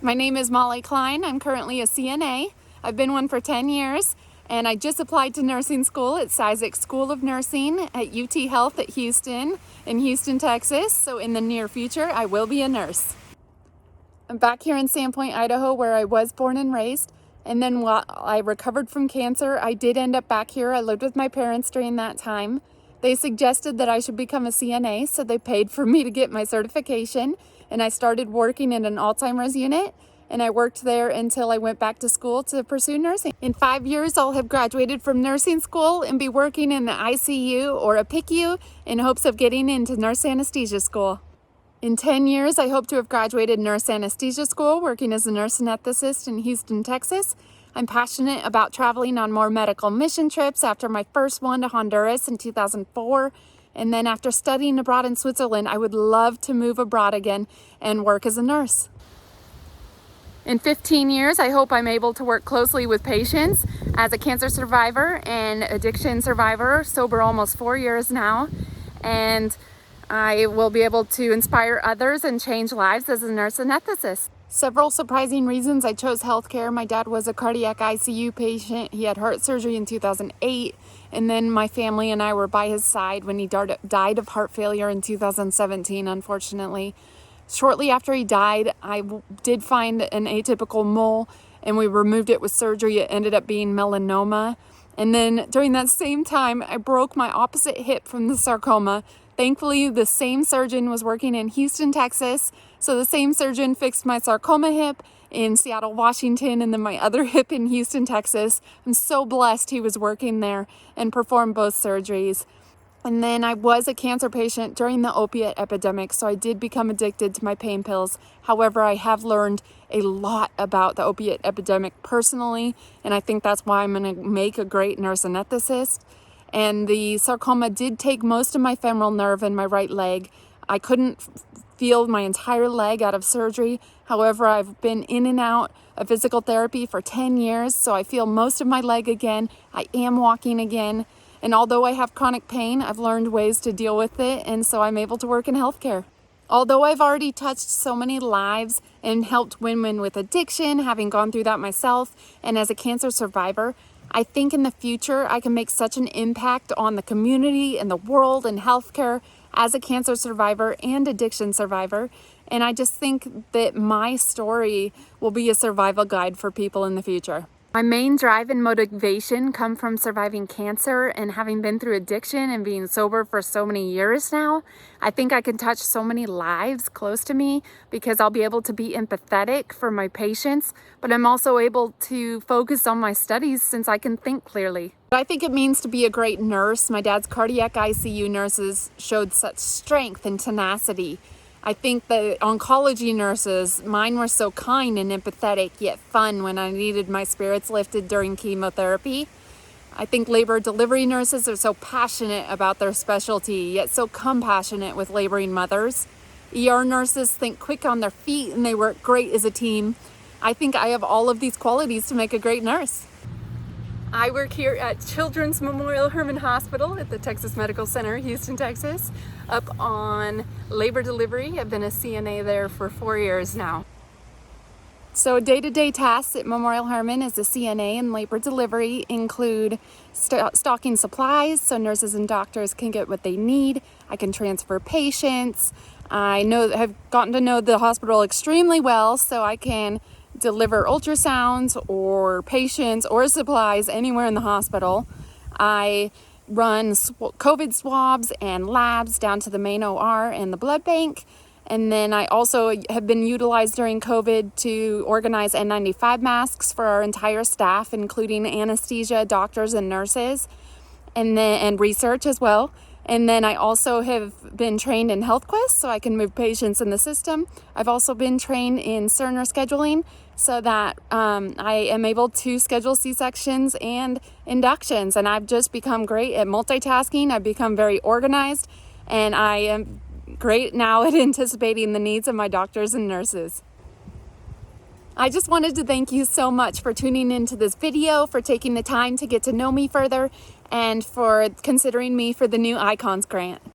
My name is Molly Klein. I'm currently a CNA. I've been one for 10 years, and I just applied to nursing school at Cizik School of Nursing at UT Health at Houston, in Houston, Texas. So in the near future, I will be a nurse. I'm back here in Sandpoint, Idaho, where I was born and raised. And then while I recovered from cancer, I did end up back here. I lived with my parents during that time. They suggested that I should become a CNA, so they paid for me to get my certification. And I started working in an Alzheimer's unit, and I worked there until I went back to school to pursue nursing. In 5 years, I'll have graduated from nursing school and be working in the ICU or a PICU in hopes of getting into nurse anesthesia school. In 10 years, I hope to have graduated nurse anesthesia school, working as a nurse anesthetist in Houston, Texas. I'm passionate about traveling on more medical mission trips after my first one to Honduras in 2004. And then after studying abroad in Switzerland, I would love to move abroad again and work as a nurse. In 15 years, I hope I'm able to work closely with patients as a cancer survivor and addiction survivor, sober almost 4 years now. And I will be able to inspire others and change lives as a nurse anesthetist. Several surprising reasons I chose healthcare. My dad was a cardiac ICU patient. He had heart surgery in 2008. And then my family and I were by his side when he died of heart failure in 2017, unfortunately. Shortly after he died, I did find an atypical mole, and we removed it with surgery. It ended up being melanoma. And then during that same time, I broke my opposite hip from the sarcoma. Thankfully, the same surgeon was working in Houston, Texas. So the same surgeon fixed my sarcoma hip in Seattle, Washington, and then my other hip in Houston, Texas. I'm so blessed he was working there and performed both surgeries. And then I was a cancer patient during the opiate epidemic, so I did become addicted to my pain pills. However, I have learned a lot about the opiate epidemic personally, and I think that's why I'm going to make a great nurse anesthetist. And the sarcoma did take most of my femoral nerve in my right leg. I couldn't feel my entire leg out of surgery. However, I've been in and out of physical therapy for 10 years, so I feel most of my leg again. I am walking again. And although I have chronic pain, I've learned ways to deal with it, and so I'm able to work in healthcare. Although I've already touched so many lives and helped women with addiction, having gone through that myself, and as a cancer survivor, I think in the future I can make such an impact on the community and the world and healthcare as a cancer survivor and addiction survivor. And I just think that my story will be a survival guide for people in the future. My main drive and motivation come from surviving cancer and having been through addiction and being sober for so many years now. I think I can touch so many lives close to me because I'll be able to be empathetic for my patients, but I'm also able to focus on my studies since I can think clearly. I think it means to be a great nurse. My dad's cardiac ICU nurses showed such strength and tenacity. I think the oncology nurses, mine were so kind and empathetic, yet fun when I needed my spirits lifted during chemotherapy. I think labor delivery nurses are so passionate about their specialty, yet so compassionate with laboring mothers. ER nurses think quick on their feet and they work great as a team. I think I have all of these qualities to make a great nurse. I work here at Children's Memorial Hermann Hospital at the Texas Medical Center, Houston, Texas, up on labor delivery. I've been a CNA there for 4 years now. So day-to-day tasks at Memorial Hermann as a CNA in labor delivery include stocking supplies so nurses and doctors can get what they need. I can transfer patients. Have gotten to know the hospital extremely well, so I can deliver ultrasounds or patients or supplies anywhere in the hospital. I run COVID swabs and labs down to the main OR and the blood bank. And then I also have been utilized during COVID to organize N95 masks for our entire staff, including anesthesia, doctors, and nurses, and research as well. And then I also have been trained in HealthQuest, so I can move patients in the system. I've also been trained in Cerner scheduling so that I am able to schedule C-sections and inductions. And I've just become great at multitasking. I've become very organized, and I am great now at anticipating the needs of my doctors and nurses. I just wanted to thank you so much for tuning into this video, for taking the time to get to know me further, and for considering me for the new Icons grant.